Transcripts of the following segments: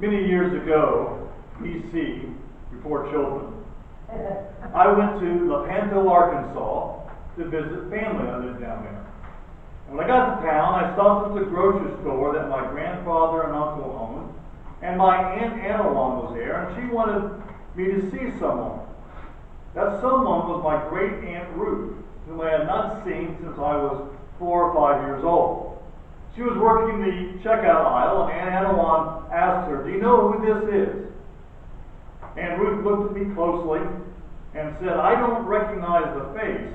Many years ago, BC, before children, I went to Lepanto, Arkansas to visit family I lived down there. And when I got to town, I stopped at the grocery store that my grandfather and uncle owned, and my Aunt Annalyn was there, and she wanted me to see someone. That someone was my great Aunt Ruth, whom I had not seen since I was 4 or 5 years old. She was working the checkout aisle, and Aunt Annalyn asked her, "Do you know who this is?" And Ruth looked at me closely and said, "I don't recognize the face,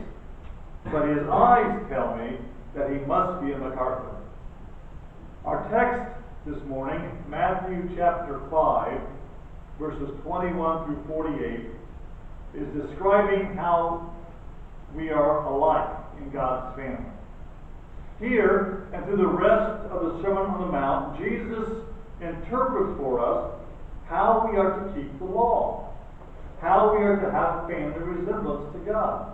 but his eyes tell me that he must be a MacArthur." Our text this morning, Matthew chapter 5, verses 21 through 48, is describing how we are alike in God's family. Here, and through the rest of the Sermon on the Mount, Jesus interprets for us how we are to keep the law, how we are to have family resemblance to God.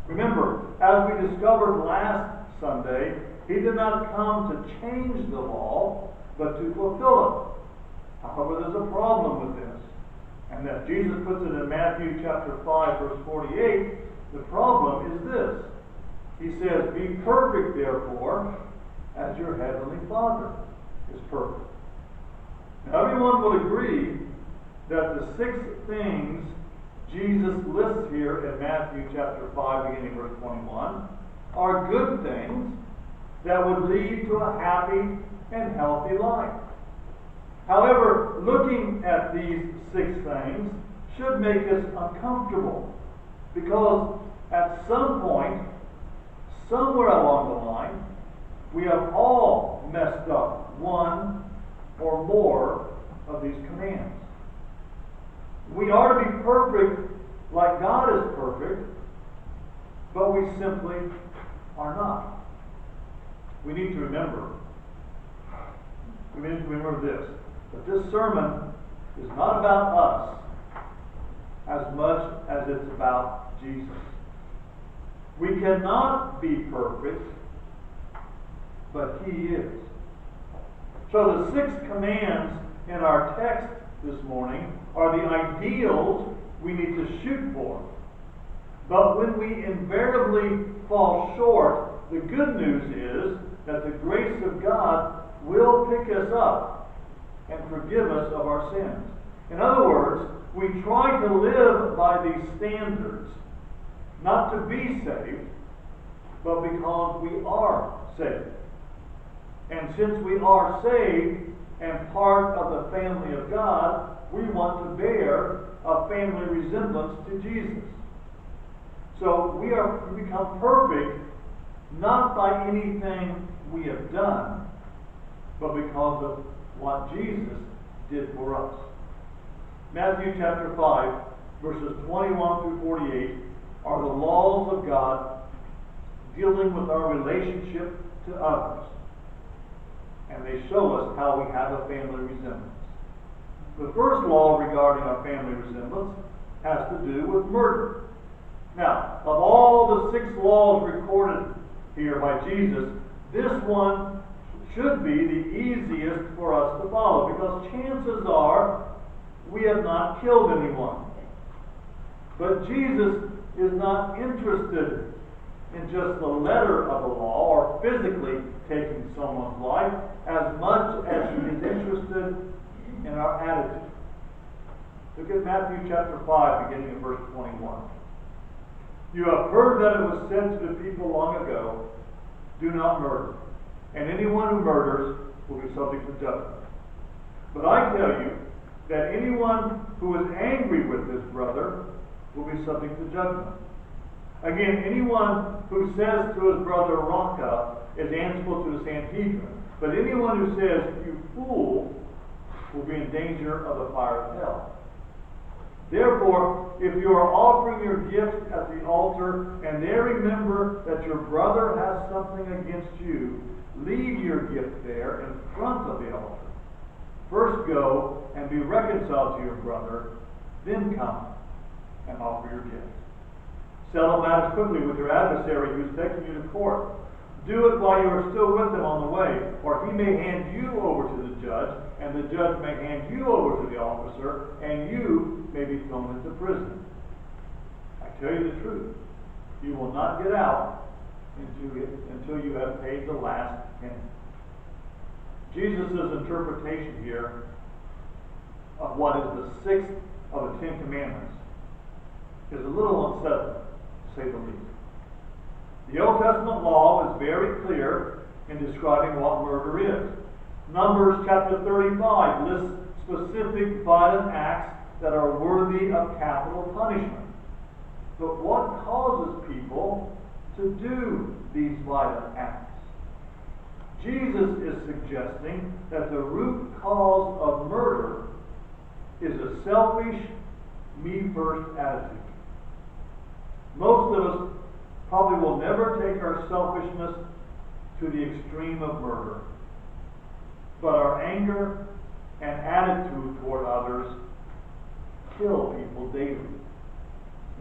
Remember, as we discovered last Sunday, he did not come to change the law, but to fulfill it. However, there's a problem with this, and that Jesus puts it in Matthew chapter 5, verse 48. The problem is this. He says, "Be perfect, therefore, as your heavenly Father is perfect." Now, everyone would agree that the 6 things Jesus lists here in Matthew chapter 5, beginning verse 21, are good things that would lead to a happy and healthy life. However, looking at these 6 things should make us uncomfortable, because at some point, somewhere along the line, we have all messed up one or more of these commands. We are to be perfect like God is perfect, but we simply are not. We need to remember this, that this sermon is not about us as much as it's about Jesus. We cannot be perfect, but he is. So the 6 commands in our text this morning are the ideals we need to shoot for. But when we invariably fall short, the good news is that the grace of God will pick us up and forgive us of our sins. In other words, we try to live by these standards, not to be saved, but because we are saved. And since we are saved and part of the family of God, we want to bear a family resemblance to Jesus. So we become perfect not by anything we have done, but because of what Jesus did for us. Matthew chapter 5, verses 21 through 48 are the laws of God dealing with our relationship to others. And they show us how we have a family resemblance. The first law regarding our family resemblance has to do with murder. Now, of all the 6 laws recorded here by Jesus, this one should be the easiest for us to follow, because chances are we have not killed anyone. But Jesus is not interested in just the letter of the law or physically taking someone's life as much as he is interested in our attitude. Look at Matthew chapter 5, beginning in verse 21. "You have heard that it was said to the people long ago, 'Do not murder, and anyone who murders will be subject to judgment.' But I tell you that anyone who is angry with his brother will be subject to judgment. Again, anyone who says to his brother, 'Raca,' is answerable to the Sanhedrin. But anyone who says, 'You fool,' will be in danger of the fire of hell. Therefore, if you are offering your gift at the altar, and there remember that your brother has something against you, leave your gift there in front of the altar. First go and be reconciled to your brother, then come and offer your gift. Settle matters quickly with your adversary who is taking you to court. Do it while you are still with them on the way, or he may hand you over to the judge, and the judge may hand you over to the officer, and you may be thrown into prison. I tell you the truth, you will not get out until you have paid the last penny. Jesus' interpretation here of what is the sixth of the Ten Commandments is a little unsettling, to say the least. The Old Testament law is very clear in describing what murder is. Numbers chapter 35 lists specific violent acts that are worthy of capital punishment. But what causes people to do these violent acts? Jesus is suggesting that the root cause of murder is a selfish, me-first attitude. Most of us probably will never take our selfishness to the extreme of murder, but our anger and attitude toward others kill people daily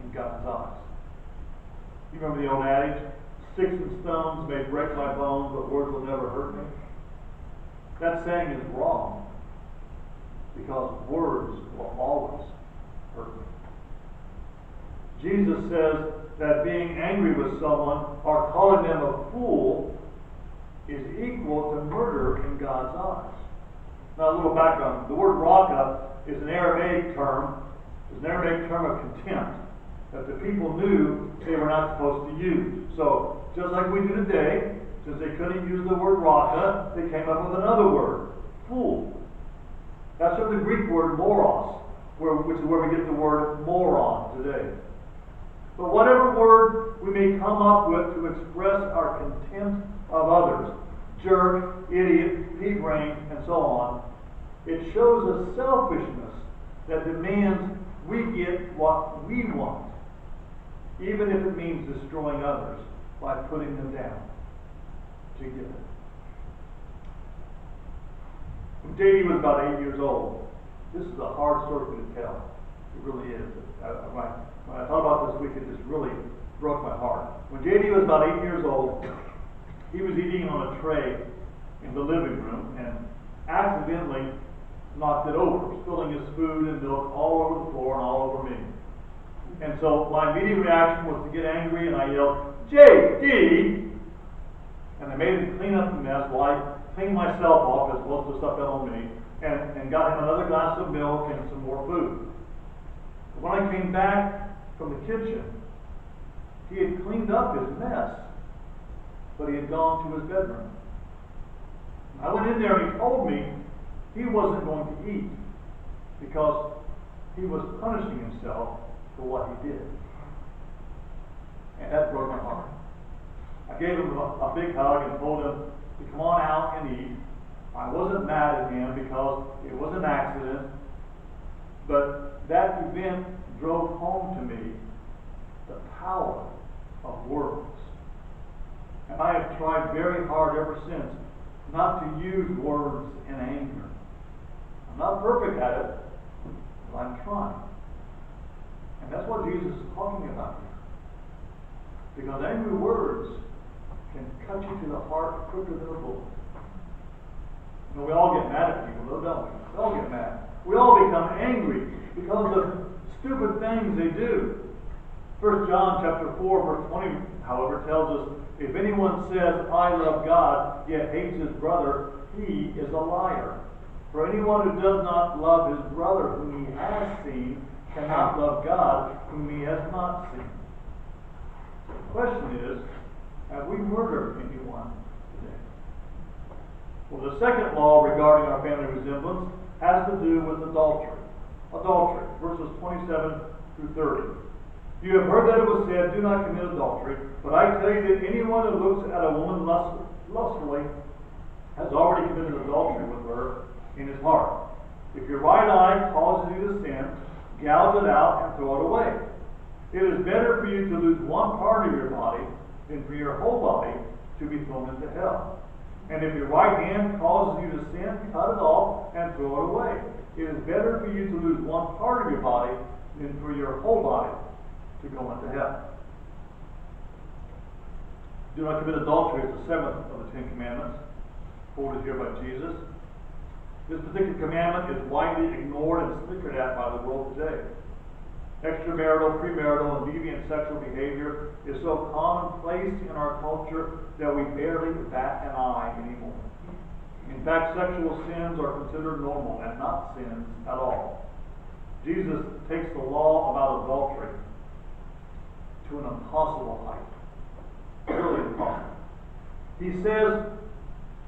in God's eyes. You remember the old adage, sticks and stones may break my bones, but words will never hurt me? That saying is wrong, because words will always hurt me. Jesus says that being angry with someone or calling them a fool is equal to murder in God's eyes. Now, a little background. The word raka is an Aramaic term. It's an Aramaic term of contempt that the people knew they were not supposed to use. So, just like we do today, since they couldn't use the word raka, they came up with another word, fool. That's from the Greek word moros, which is where we get the word moron today. But whatever word we may come up with to express our contempt of others, jerk, idiot, pea brain, and so on, it shows a selfishness that demands we get what we want, even if it means destroying others by putting them down to get it. When J.D. was about 8 years old, this is a hard story for me to tell. It really is. When I thought about this week, it just really broke my heart. When J.D. was about 8 years old, he was eating on a tray in the living room and accidentally knocked it over, spilling his food and milk all over the floor and all over me. And so my immediate reaction was to get angry, and I yelled, J.D.! And I made him clean up the mess while I cleaned myself off, because most of the stuff fell on me, and got him another glass of milk and some more food. When I came back from the kitchen, he had cleaned up his mess, but he had gone to his bedroom. I went in there and he told me he wasn't going to eat because he was punishing himself for what he did. And that broke my heart. I gave him a big hug and told him to come on out and eat. I wasn't mad at him because it was an accident, but that event drove home to me the power of words. And I have tried very hard ever since not to use words in anger. I'm not perfect at it, but I'm trying. And that's what Jesus is talking about here. Because angry words can cut you to the heart quicker than a bullet. You know, we all get mad at people, though, don't we? We all get mad. We all become angry because of stupid things they do. 1 John chapter 4, verse 20, however, tells us, if anyone says, I love God, yet hates his brother, he is a liar. For anyone who does not love his brother whom he has seen cannot love God whom he has not seen. The question is, have we murdered anyone today? Well, the second law regarding our family resemblance has to do with adultery. Adultery, verses 27 through 30. You have heard that it was said, do not commit adultery, but I tell you that anyone who looks at a woman lustfully has already committed adultery with her in his heart. If your right eye causes you to sin, gouge it out and throw it away. It is better for you to lose one part of your body than for your whole body to be thrown into hell. And if your right hand causes you to sin, cut it off and throw it away. It is better for you to lose one part of your body than for your whole body to go into hell. Do not commit adultery is the seventh of the Ten Commandments, quoted here by Jesus. This particular commandment is widely ignored and snickered at by the world today. Extramarital, premarital, and deviant sexual behavior is so commonplace in our culture that we barely bat an eye anymore. In fact, sexual sins are considered normal and not sins at all. Jesus takes the law about adultery to an impossible height. Really impossible. He says,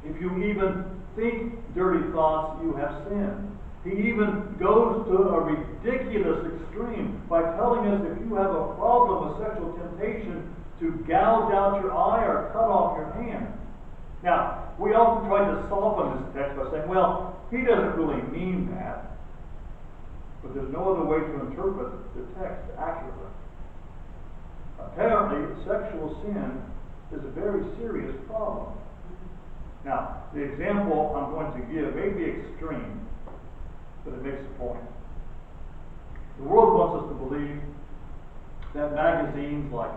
if you even think dirty thoughts, you have sinned. He even goes to a ridiculous extreme by telling us if you have a problem with sexual temptation to gouge out your eye or cut off your hand. Now, we often try to soften this text by saying, well, he doesn't really mean that. But there's no other way to interpret the text accurately. Apparently, sexual sin is a very serious problem. Now, the example I'm going to give may be extreme, but it makes a point. The world wants us to believe that magazines like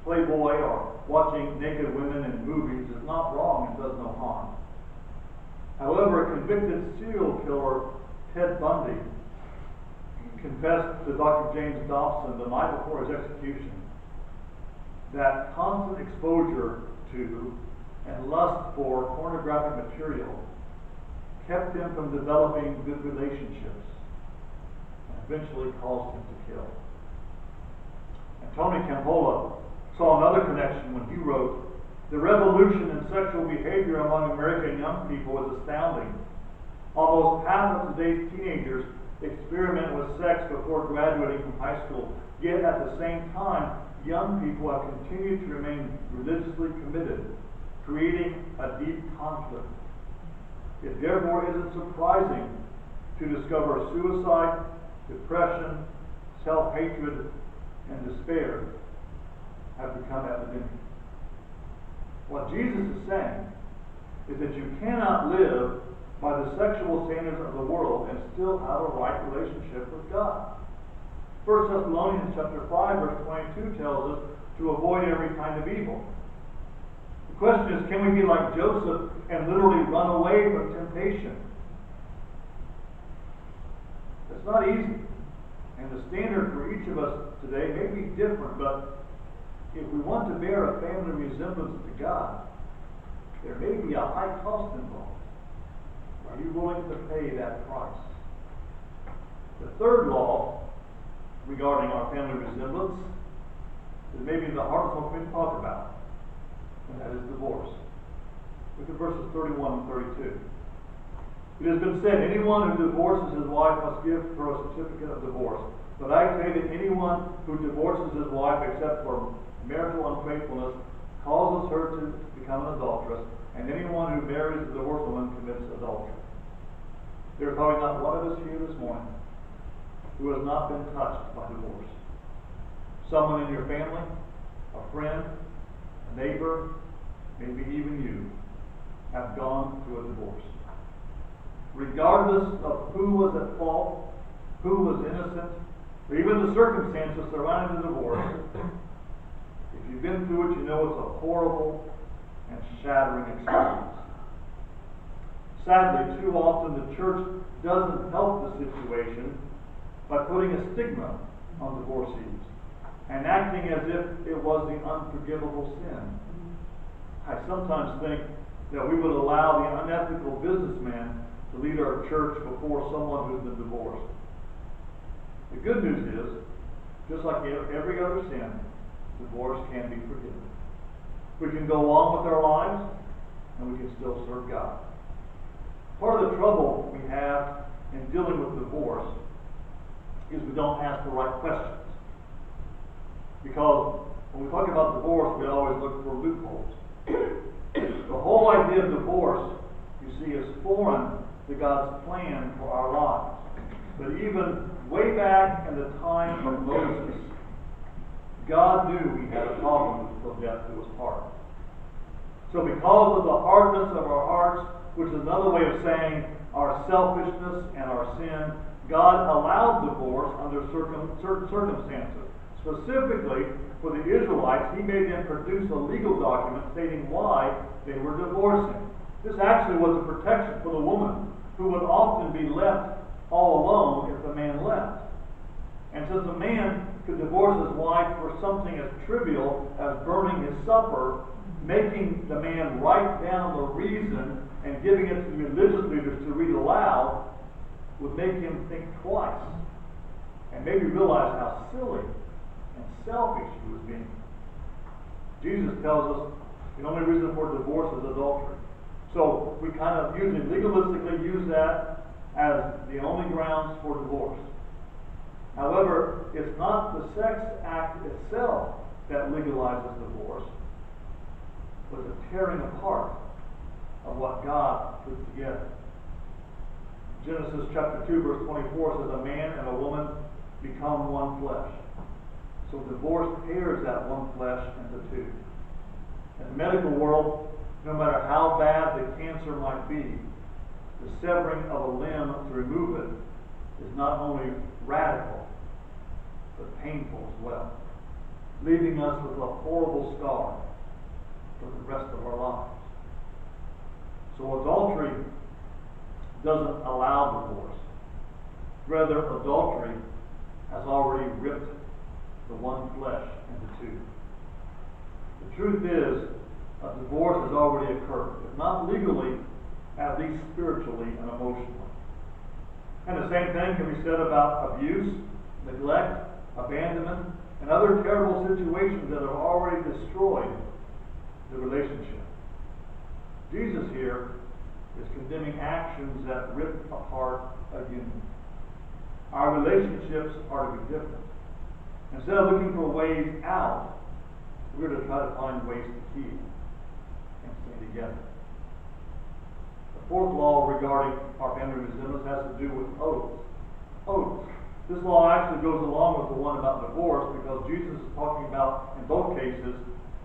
Playboy or watching naked women in movies is not wrong and does no harm. However, a convicted serial killer, Ted Bundy, confessed to Dr. James Dobson the night before his execution that constant exposure to and lust for pornographic material kept him from developing good relationships and eventually caused him to kill. And Tony Campola saw another connection when he wrote, "The revolution in sexual behavior among American young people is astounding. Almost half of today's teenagers experiment with sex before graduating from high school. Yet at the same time, young people have continued to remain religiously committed, creating a deep conflict. It therefore isn't surprising to discover suicide, depression, self-hatred, and despair have become epidemic." What Jesus is saying is that you cannot live by the sexual standards of the world and still have a right relationship with God. 1 Thessalonians chapter 5, verse 22 tells us to avoid every kind of evil. The question is, can we be like Joseph and literally run away from temptation? It's not easy. And the standard for each of us today may be different, but if we want to bear a family resemblance to God, there may be a high cost involved. Are you willing to pay that price? The third law regarding our family resemblance is maybe the hardest one for me to talk about, and that is divorce. Look at verses 31 and 32. It has been said, anyone who divorces his wife must give her a certificate of divorce. But I say that anyone who divorces his wife except for marital unfaithfulness causes her to become an adulteress, and anyone who marries a divorced woman commits adultery. There's probably not one of us here this morning who has not been touched by divorce. Someone in your family, a friend, a neighbor, maybe even you, have gone through a divorce. Regardless of who was at fault, who was innocent, or even the circumstances surrounding the divorce, if you've been through it, you know it's a horrible and shattering experience. Sadly, too often the church doesn't help the situation by putting a stigma on divorcees and acting as if it was the unforgivable sin. I sometimes think that we would allow the unethical businessman to lead our church before someone who's been divorced. The good news is, just like every other sin, divorce can be forgiven. We can go on with our lives, and we can still serve God. Part of the trouble we have in dealing with divorce is we don't ask the right questions. Because when we talk about divorce, we always look for loopholes. The whole idea of divorce, you see, is foreign to God's plan for our lives. But even way back in the time of Moses, God knew he had a problem with death to his heart. So because of the hardness of our hearts, which is another way of saying our selfishness and our sin, God allowed divorce under certain circumstances. Specifically, for the Israelites, he made them produce a legal document stating why they were divorcing. This actually was a protection for the woman, who would often be left all alone if the man left. And since a man could divorce his wife for something as trivial as burning his supper, making the man write down the reason and giving it to the religious leaders to read aloud would make him think twice and maybe realize how silly and selfish he was being. Jesus tells us the only reason for divorce is adultery. So we kind of usually legalistically use that as the only grounds for divorce. However, it's not the sex act itself that legalizes divorce, but the tearing apart of what God put together. Genesis chapter 2 verse 24 says, a man and a woman become one flesh. So divorce tears that one flesh into two. In the medical world, no matter how bad the cancer might be, the severing of a limb to remove it is not only radical, but painful as well, leaving us with a horrible scar for the rest of our lives. So adultery doesn't allow divorce. Rather, adultery has already ripped the one flesh into two. The truth is, a divorce has already occurred, if not legally, at least spiritually and emotionally. And the same thing can be said about abuse, neglect, abandonment, and other terrible situations that have already destroyed the relationship. Jesus here is condemning actions that rip apart a union. Our relationships are to be different. Instead of looking for ways out, we're to try to find ways to heal and stay together. The fourth law regarding our family resemblance has to do with oaths. Oaths. This law actually goes along with the one about divorce because Jesus is talking about, in both cases,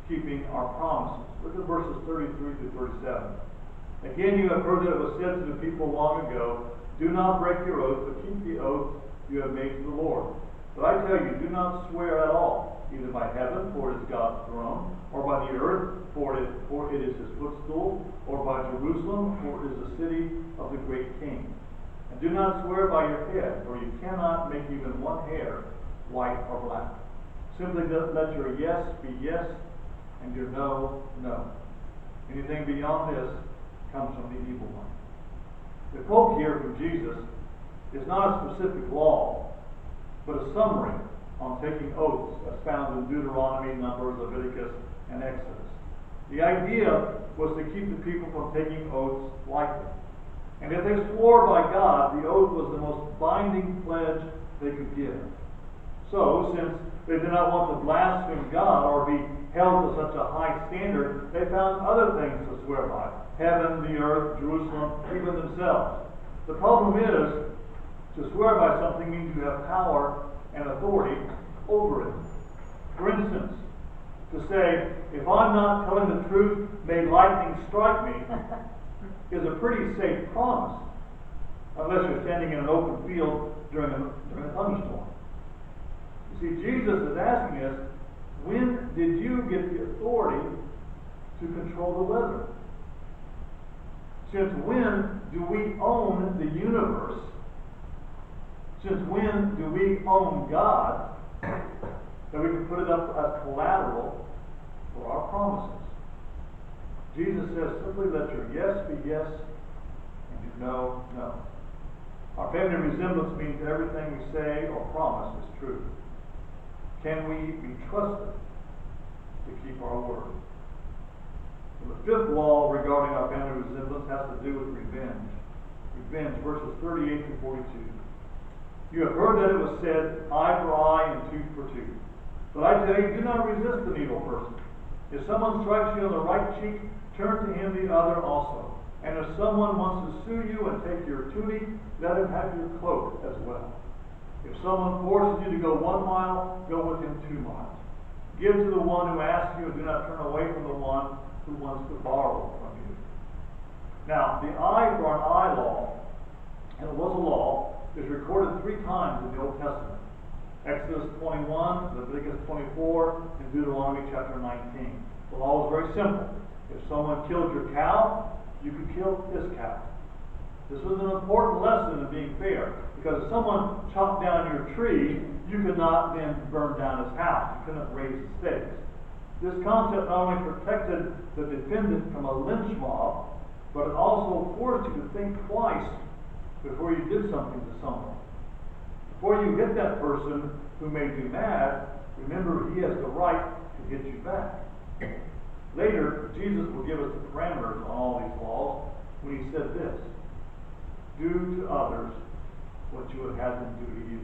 keeping our promises. Look at verses 33 to 37. Again, you have heard that it was said to the people long ago, do not break your oath, but keep the oath you have made to the Lord. But I tell you, do not swear at all, either by heaven, for it is God's throne, or by the earth, for it is his footstool, or by Jerusalem, for it is the city of the great king. And do not swear by your head, for you cannot make even one hair white or black. Simply let your yes be yes, and your no, no. Anything beyond this comes from the evil one. The quote here from Jesus is not a specific law, but a summary on taking oaths as found in Deuteronomy, Numbers, Leviticus, and Exodus. The idea was to keep the people from taking oaths lightly. And if they swore by God, the oath was the most binding pledge they could give. So, since they did not want to blaspheme God or be held to such a high standard, they found other things to swear by. Heaven, the earth, Jerusalem, even themselves. The problem is, to swear by something means you have power and authority over it. For instance, to say, if I'm not telling the truth, may lightning strike me, is a pretty safe promise, unless you're standing in an open field during a thunderstorm. You see, Jesus is asking us, when did you get the authority to control the weather? Since when do we own the universe? Since when do we own God that we can put it up as collateral for our promises? Jesus says, simply let your yes be yes and your no, no. Our family resemblance means everything we say or promise is true. Can we be trusted to keep our word? And the fifth law regarding our family resemblance has to do with revenge. Revenge, verses 38 to 42. You have heard that it was said, eye for eye and tooth for tooth. But I tell you, do not resist an evil person. If someone strikes you on the right cheek, turn to him the other also. And if someone wants to sue you and take your tunic, let him have your cloak as well. If someone forces you to go 1 mile, go with him 2 miles. Give to the one who asks you, and do not turn away from the one who wants to borrow from you. Now, the eye for an eye law, and it was a law, is recorded 3 times in the Old Testament. Exodus 21, Leviticus 24, and Deuteronomy chapter 19. The law was very simple. If someone killed your cow, you could kill his cow. This was an important lesson in being fair, because if someone chopped down your tree, you could not then burn down his house. You couldn't raise the stakes. This concept not only protected the defendant from a lynch mob, but it also forced you to think twice before you did something to someone. Before you hit that person who made you mad, remember he has the right to hit you back. Later, Jesus will give us the parameters on all these laws when he said this: do to others what you would have them do to you.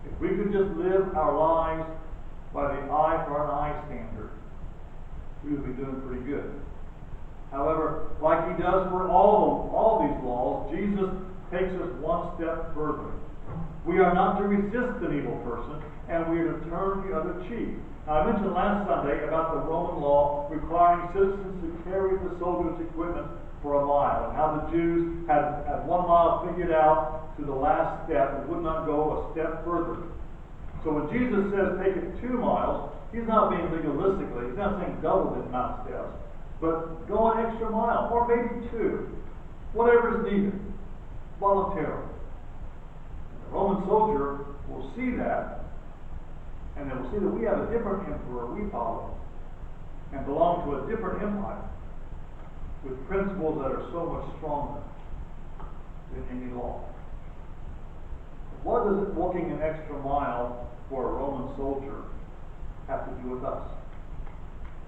If we could just live our lives by the eye for an eye standard, we would be doing pretty good. However, like he does for all these laws, Jesus takes us one step further. We are not to resist an evil person, and we are to turn the other cheek. Now, I mentioned last Sunday about the Roman law requiring citizens to carry the soldiers' equipment for a mile, and how the Jews had 1 mile figured out to the last step and would not go a step further. So when Jesus says take it 2 miles, he's not being legalistically, he's not saying double the amount of steps, but go an extra mile, or maybe 2, whatever is needed, voluntarily. The Roman soldier will see that, and they will see that we have a different emperor we follow, and belong to a different empire, with principles that are so much stronger than any law. What does walking an extra mile for a Roman soldier have to do with us?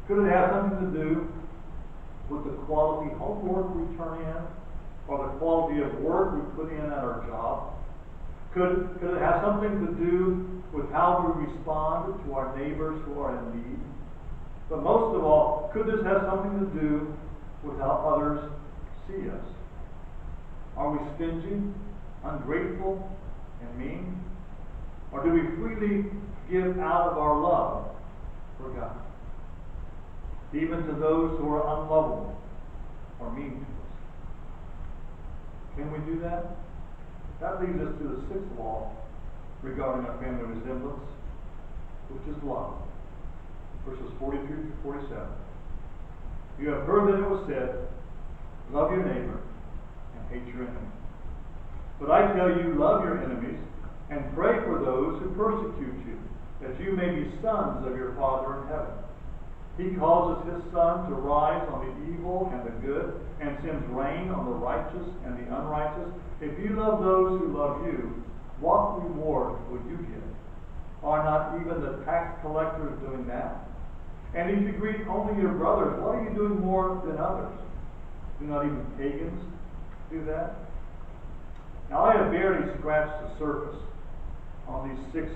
Could it have something to do with the quality homework we turn in, or the quality of work we put in at our job? Could it have something to do with how we respond to our neighbors who are in need? But most of all, could this have something to do with how others see us? Are we stingy, ungrateful, and mean? Or do we freely give out of our love for God, even to those who are unlovable or mean to us? Can we do that? That leads us to the 6th law regarding our family resemblance, which is love. Verses 43 to 47. You have heard that it was said, love your neighbor and hate your enemy. But I tell you, love your enemies and pray for those who persecute you, that you may be sons of your Father in heaven. He causes his sun to rise on the evil and the good, and sends rain on the righteous and the unrighteous. If you love those who love you, what reward will you get? Are not even the tax collectors doing that? And if you greet only your brothers, what are you doing more than others? Do not even pagans do that? Now, I have barely scratched the surface on these 6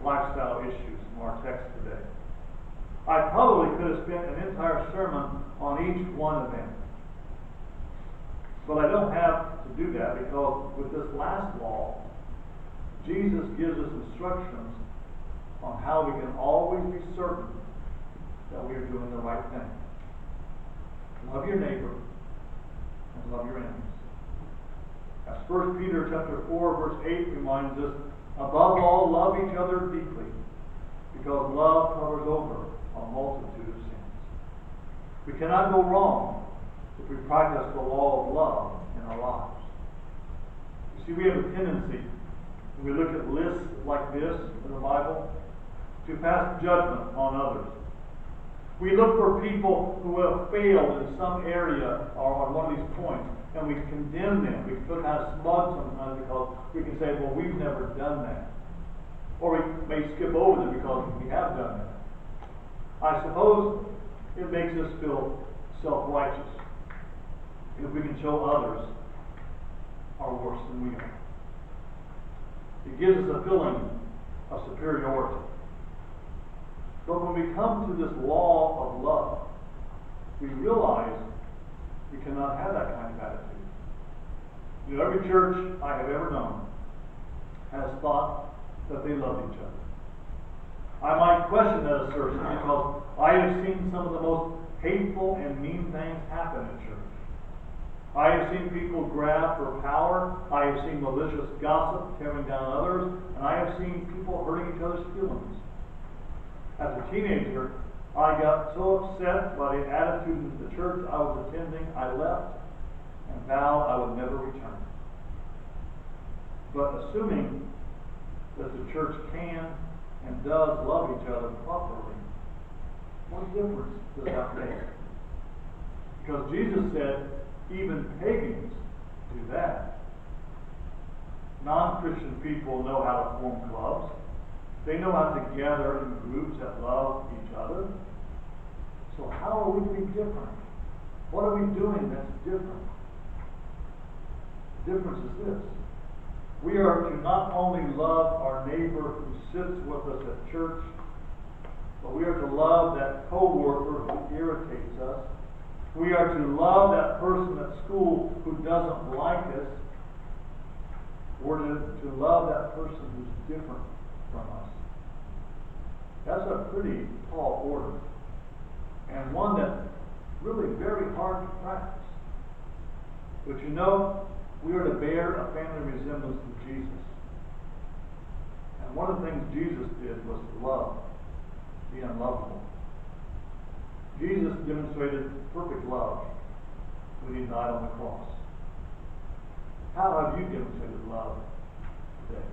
lifestyle issues from our text today. I probably could have spent an entire sermon on each one of them. But I don't have to do that, because with this last law, Jesus gives us instructions on how we can always be certain that we are doing the right thing. Love your neighbor and love your enemies. As 1 Peter chapter 4, verse 8 reminds us, above all, love each other deeply, because love covers over a multitude of sins. We cannot go wrong if we practice the law of love in our lives. You see, we have a tendency, when we look at lists like this in the Bible, to pass judgment on others. We look for people who have failed in some area or on one of these points, and we condemn them. We feel kind of smug sometimes because we can say, well, we've never done that. Or we may skip over them because we have done that. I suppose it makes us feel self-righteous if we can show others are worse than we are. It gives us a feeling of superiority. But when we come to this law of love, we realize we cannot have that kind of attitude. You know, every church I have ever known has thought that they love each other. I might question that assertion because I have seen some of the most hateful and mean things happen in church. I have seen people grab for power. I have seen malicious gossip tearing down others. And I have seen people hurting each other's feelings. As a teenager, I got so upset by the attitude of the church I was attending, I left and vowed I would never return. But assuming that the church can and does love each other properly, what difference does that make? Because Jesus said, even pagans do that. Non-Christian people know how to form clubs. They know how to gather in groups that love each other. So how are we to be different? What are we doing that's different? The difference is this. We are to not only love our neighbor who sits with us at church, but we are to love that co-worker who irritates us. We are to love that person at school who doesn't like us. We're to love that person who's different from us. That's a pretty tall order, and one that's really very hard to practice. But you know, we are to bear a family resemblance to Jesus. And one of the things Jesus did was to love the unlovable. Jesus demonstrated perfect love when he died on the cross. How have you demonstrated love today?